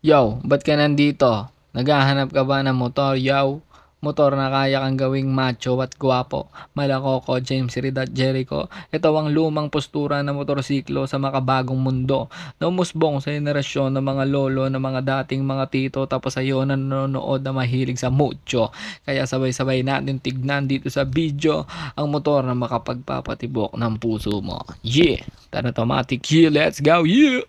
Yo, ba't ka nandito? Naghahanap ka ba ng motor, yo? Motor na kaya kang gawing macho at gwapo, malakoko, James Reed at Jericho. Ito ang lumang postura ng motorsiklo sa makabagong mundo. Naumusbong sa henerasyon ng mga lolo, ng mga dating mga tito, tapos ayon na nanonood na mahilig sa mucho. Kaya sabay-sabay natin tignan dito sa video ang motor na makapagpapatibok ng puso mo. Yeah! Automatic, yeah, let's go, yeah!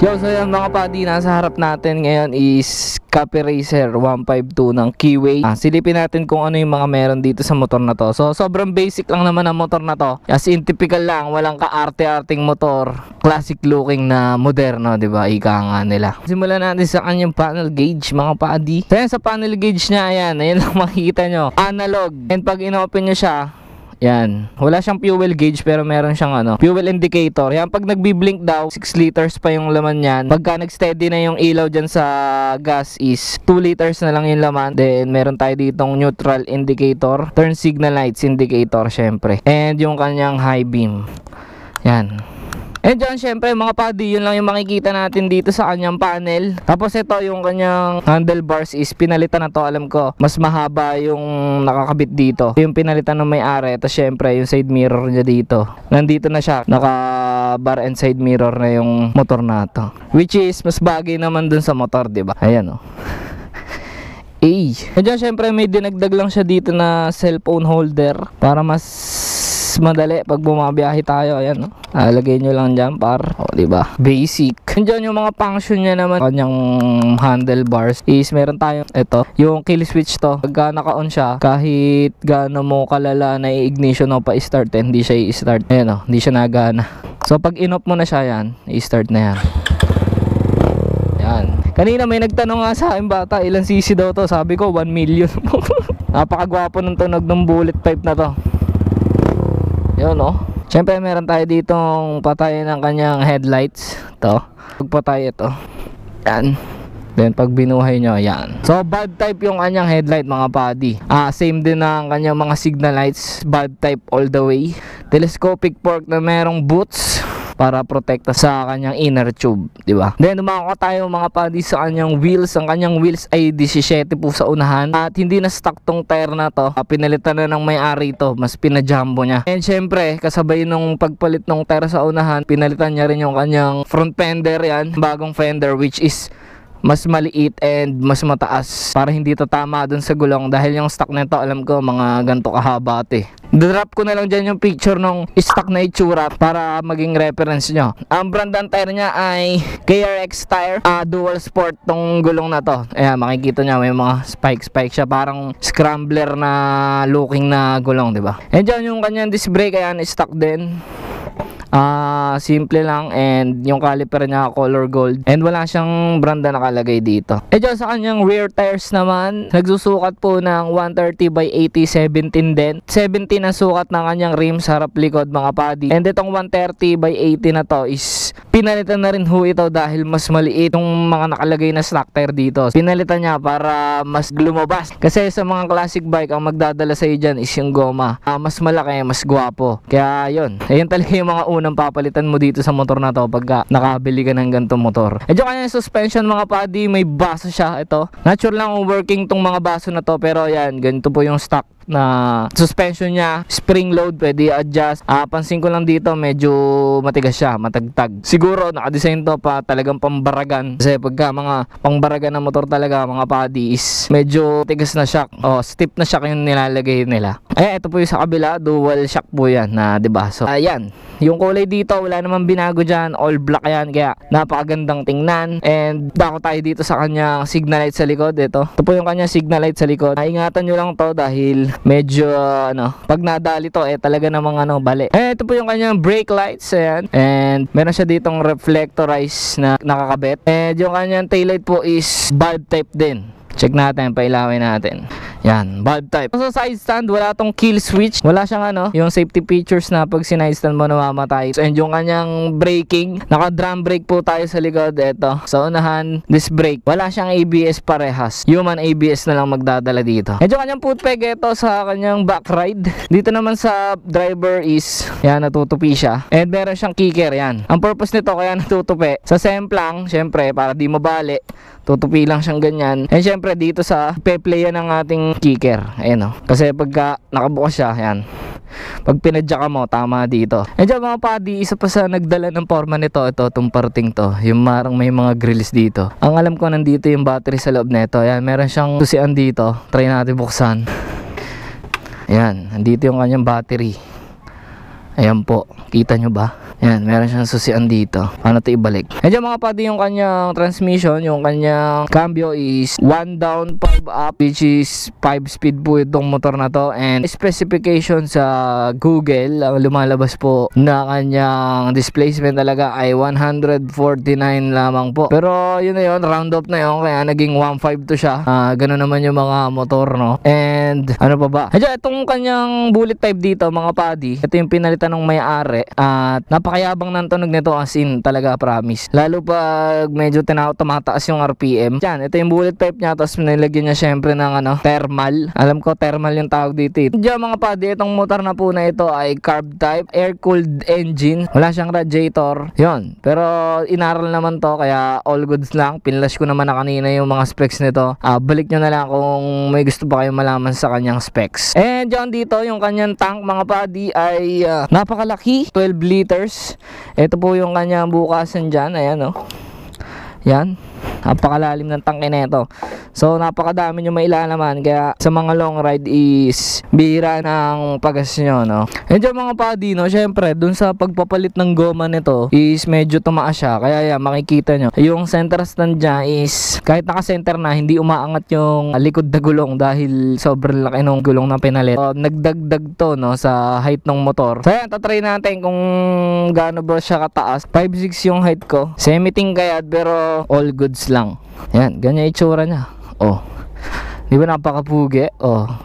Yo, so yan mga padi, nasa harap natin ngayon is Cafe Racer 152 ng Keyway. Silipin natin kung ano yung mga meron dito sa motor na to. So sobrang basic lang naman ang motor na to. As in typical lang, walang kaarte-arting motor. Classic looking na moderno, di ba? Ika nga nila. Simulan natin sa kanyang panel gauge mga padi. So yan, sa panel gauge niya, ayan lang makikita nyo. Analog. And pag inopen nyo siya, yan. Wala siyang fuel gauge pero meron siyang fuel indicator. Yan, pag nagbi-blink daw, 6 liters pa yung laman niyan. Pagka nag-steady na yung ilaw dyan sa gas is 2 liters na lang yung laman. Then meron tayo ditong neutral indicator, turn signal lights indicator syempre. And yung kanyang high beam. Yan. And dyan syempre mga padi, yun lang yung makikita natin dito sa kanyang panel. Tapos ito yung kanyang handlebars is pinalitan na to, alam ko. Mas mahaba yung nakakabit dito. Yung pinalitan ng may-ari. Tapos syempre yung side mirror niya dito. Nandito na siya. Naka bar and side mirror na yung motor na to. Which is mas bagay naman dun sa motor, diba? Ayan o. And dyan syempre may dinagdag lang siya dito na cellphone holder para mas madali pag bumabiyahe tayo. Ayan, no? Lagay nyo lang dyan par, diba? Basic. Diyan yung mga function niya naman. Kanyang handlebars is meron tayo ito, yung kill switch to. Pagka naka-on siya, kahit gaano mo kalala na i-ignition o pa-start, hindi siya i-start. Ayan, no? Hindi siya nagana. So pag in-off mo na siya, yan, i-start na yan. Yan. Kanina may nagtanong nga sa akin bata, ilang cc daw to? Sabi ko 1 million. Napakagwapo ng tunog ng bullet pipe na to. Yun, no? Siyempre meron tayo ditong patay ng kanyang headlights. Ito. Pagpatay ito. Yan. Then pag binuhay nyo, yan. So bad type yung kanyang headlight mga padi. Same din ang kanyang mga signal lights. Bad type all the way. Telescopic fork na merong boots para protekta sa kanyang inner tube, di ba? Then umako tayo mga padi sa kanyang wheels. Ang kanyang wheels ay 17 po sa unahan at hindi na stock tong tire na to. Pinalitan na ng may-ari to, mas pinajumbo niya. And syempre, kasabay nung pagpalit ng tire sa unahan, pinalitan niya rin yung kanyang front fender, yan, bagong fender which is mas maliit and mas mataas para hindi tatama dun sa gulong dahil yung stock nito alam ko mga ganto kahaba ate. Drop ko na lang dyan yung picture ng stock na itsura para maging reference nyo. Ang brand ng tire niya ay KRX tire, dual sport tong gulong na to. Ayan, makikita nyo may mga spike siya, parang scrambler na looking na gulong, diba? And dyan yung kanyang disc brake, ayan, stock din. Simple lang and yung caliper niya color gold and wala siyang brand na nakalagay dito. Dyan sa kanyang rear tires naman, nagsusukat po ng 130 by 80 17 din. 17 na sukat ng kanyang rims harap likod mga padi. And itong 130 by 80 na to is pinalitan na rin ho ito dahil mas maliit yung mga nakalagay na slack tire dito. Pinalitan niya para mas lumabas. Kasi sa mga classic bike ang magdadala sa iyo dyan is yung goma. Mas malaki, mas gwapo. Kaya yun, ayun talaga yung mga unang papalitan mo dito sa motor na to pagka nakabili ka ng ganitong motor. Medyo kanya suspension mga padi, may baso siya ito. Natural lang working tong mga baso na to pero yan, ganito po yung stock na suspension niya, spring load, pwede adjust. Pansin ko lang dito medyo matigas siya, matagtag. Siguro naka-design to pa talagang pambaragan, kasi pagka mga pangbaragan na motor talaga mga padi is medyo tigas na shock, stiff na shock yung nilalagay nila. Ito po yung sa kabila, dual shock po yan na, diba? So ayan, yung kulay dito wala namang binago dyan, all black yan, kaya napakagandang tingnan. And dako tayo dito sa kanyang signal light sa likod. Ito po yung kanyang signal light sa likod. Ingatan nyo lang to dahil medyo pag nadali to talaga namang bali. Ito po yung kanyang brake lights, ayan. And meron siya ditong reflectorized na nakakabit. And yung kanyang tail light po is bulb type din. Check natin, pailawin natin. Yan, bulb type. So sa side stand, wala tong kill switch. Wala siyang yung safety features na pag sinide stand mo namamatay. So, and yung kanyang braking, naka drum brake po tayo sa likod. Ito, sa unahan, disc brake. Wala siyang ABS parehas. Human ABS na lang magdadala dito. And yung kanyang foot peg, ito sa kanyang back ride. Dito naman sa driver is, yan, natutupi siya. And meron siyang kicker, yan. Ang purpose nito kaya natutupi, sa semplang, syempre, para di mabali, tutupi lang siyang ganyan. And syempre dito sa pe-play ng ating kicker, ayan kasi pagka nakabukas siya, ayan, pag pinadya ka mo, tama dito. And dyan mga padi, isa pa sa nagdala ng forma nito, itong parting to, yung marang may mga grills dito. Ang alam ko nandito yung battery sa loob nito. Ayan, meron siyang susian dito, try natin buksan. Ayan, nandito yung kanyang battery. Ayan po, kita nyo ba? Yan, meron siyang susian dito. Paano ito ibalik? Medyo mga padi yung kanyang transmission, yung kanyang cambio is 1 down, 5 up, which is 5 speed po itong motor na to. And specification sa Google, ang lumalabas po na kanyang displacement talaga ay 149 lamang po. Pero yun na yun, round up na yun, kaya naging 1.5 to siya. Ganun naman yung mga motor, no? And ano pa ba? Medyo itong kanyang bullet type dito mga padi, ito yung pinalitan ng may-ari. At napakayabang ng tunog nito, as in talaga, promise. Lalo pag medyo tumataas yung RPM. Yan, ito yung bullet pipe niya, tapos nilagyan niya syempre ng thermal. Alam ko thermal yung tawag dito. Diyan mga padi, itong motor na po na ito ay carb type, air-cooled engine. Wala siyang radiator. Yun. Pero inaral naman to, kaya all goods lang. Pinlash ko naman na kanina yung mga specs nito. Balik nyo na lang kung may gusto pa kayong malaman sa kanyang specs. And dyan dito, yung kanyang tank mga padi ay napakalaki, 12 liters. Ito po yung kanyang bukasan dyan. Ayan yan, napakalalim ng tangke nito. So napakadami nyo mailalaman, kaya sa mga long ride is bihira ng pagas nyo, no? And dyan mga padi, no, syempre dun sa pagpapalit ng goma nito is medyo tumaas siya. Kaya yan, makikita nyo yung center stand dyan is kahit naka-center na, hindi umaangat yung likod na gulong dahil sobrang laki ng gulong na pinalit. So, nagdagdag to, no, sa height ng motor. So yan, tatry natin kung gaano ba siya kataas. 5'6" yung height ko, semi-tingkayad pero all goods lang. Yan, ganyan itsura niya. Di ba napakapugi?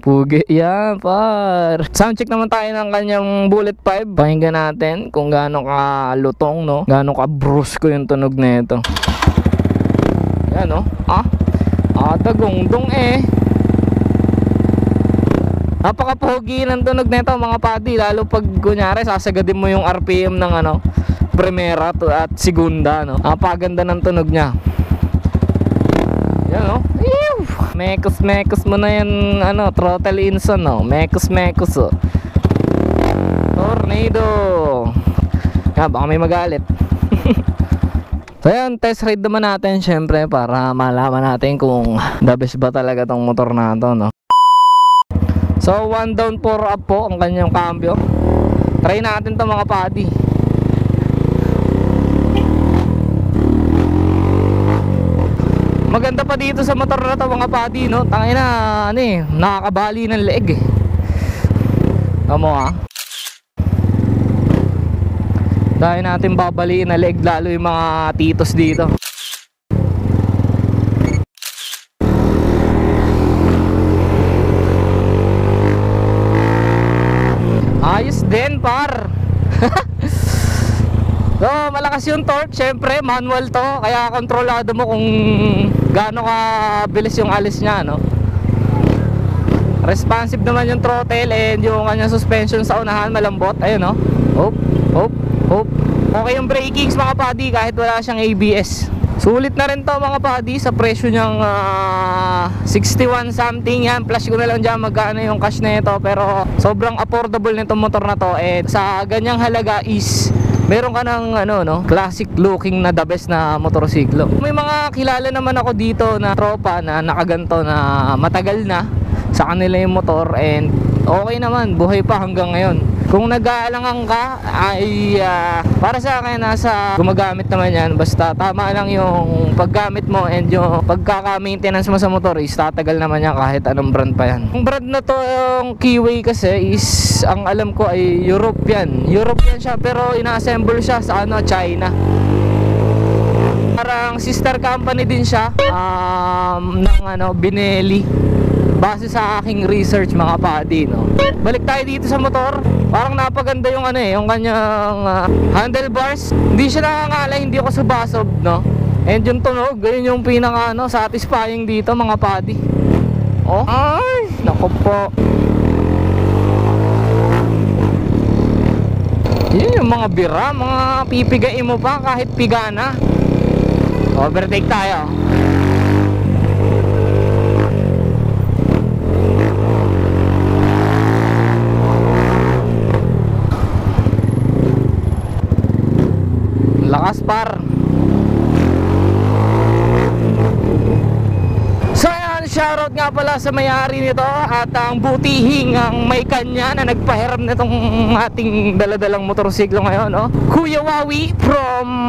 Pugi yan, par. Soundcheck naman tayo ng kanyang bullet pipe. Pakinggan natin kung gaano ka lutong, no? Gaano ka brusko yung tunog na ito. Yan, no? Dagong-dong napakapugi ng tunog nito mga padi. Lalo pag kunyari sasagadin mo yung RPM ng primera at segunda, no? Napakaganda ng tunog niya. Yan, no? Mekos mo na yan, throttle inson, no? Mekos, tornado. Baka may magalit. So yan, test ride naman natin syempre para malaman natin kung the best ba talaga tong motor na to, no? So 1 down 4 up po ang kanyang cambio. Try natin to mga padi. Maganda pa dito sa motor na to mga padi, no? Tangina, nakakabali ng leeg Tamo dahil natin babaliin na leeg, lalo yung mga titos dito. Ayos din, par. So, malakas yung torque, syempre manual to, kaya kontrolado mo kung gaano ka bilis yung alis niya, no? Responsive naman yung throttle, and yung kanyang suspension sa unahan malambot, ayun, no? Hop. Okay yung brakings mga padi kahit wala siyang ABS. Sulit na rin to mga padi sa presyo niyang 61 something yan. Flash ko na lang dyan magkano yung cash na ito, pero sobrang affordable nitong motor na to. Sa ganyang halaga is meron ka ng classic looking na the best na motorsiklo. May mga kilala naman ako dito na tropa na nakaganto na matagal na sa kanila yung motor, and okay naman, buhay pa hanggang ngayon. Kung nag-aalangan ka ay para sa akin nasa gumagamit naman yan, basta tama lang yung paggamit mo and yung pagkaka-maintenance mo sa motor is tatagal naman yan kahit anong brand pa yan. Ang brand na to, yung Keyway kasi is ang alam ko ay European siya, pero ina-assemble siya sa China. Parang sister company din siya ng Benelli, base sa aking research mga padi, no. Balik tayo dito sa motor. Parang napaganda yung yung kanyang handlebars. Hindi siya nakakala, hindi ako subasob, no. And yung tunog, ganyan yung pinaka satisfying dito mga padi. Oh, ay, naku po. Yun yung mga bira, mga pipigain mo pa kahit piga na. Overtake tayo. Lakas par. So yan, shoutout nga pala sa may-ari nito at ang butihing ang may kanya na nagpahiram nitong ating daladalang motorsiklo ngayon, no? Kuya Wawi from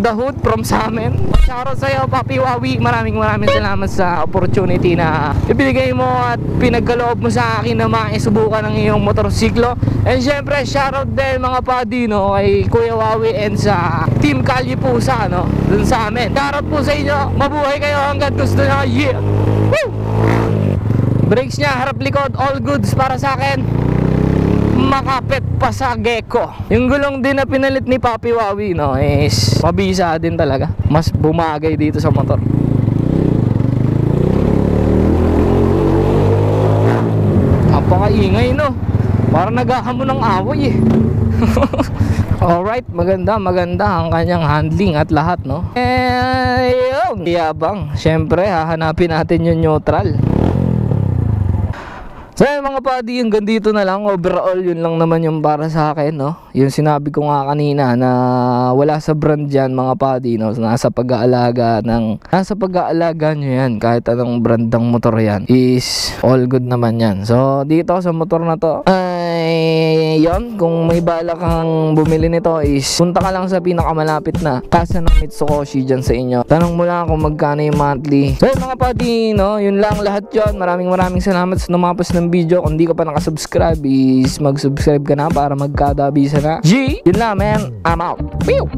the hood, from sa amin. Shoutout sa'yo, Papi Wawi. Maraming salamat sa opportunity na ibigay mo at pinagkaloob mo sa akin na maisubukan ng iyong motorsiklo. And syempre, shoutout din mga padi, no, kay Kuya Wawi and sa Team Kalye Pusa, no, dun sa amin. Shoutout po sa inyo. Mabuhay kayo hanggang gusto nyo. Yeah! Woo! Brakes niya, harap likod, all goods para sa akin. Makapit pa sa gecko. Yung gulong din na pinalit ni Papi Wawi, no, is mabisa din talaga. Mas bumagay dito sa motor. Napakaingay, no. Parang naghahamon ng away eh. Alright, maganda ang kanyang handling at lahat, no. Yun, yabang. Syempre, hahanapin natin yung neutral. So mga padi, hanggang dito na lang. Overall, yun lang naman yung para sa akin, no. Yung sinabi ko nga kanina na wala sa brand dyan mga padi, no. Nasa pag-aalaga nyo yan. Kahit anong brand ng motor yan is all good naman yan. So dito sa motor na to ay yun, kung may bala kang bumili nito is punta ka lang sa pinakamalapit na kasa ng Mitsukoshi dyan sa inyo. Tanong mo lang kung magkano yung monthly. So mga padi, no, yun lang lahat yun. Maraming salamat sa numapos ng video. Kung di ka pa nakasubscribe is mag-subscribe ka na para magkadabisa na. G! Yun lang, man. I'm out. Pew!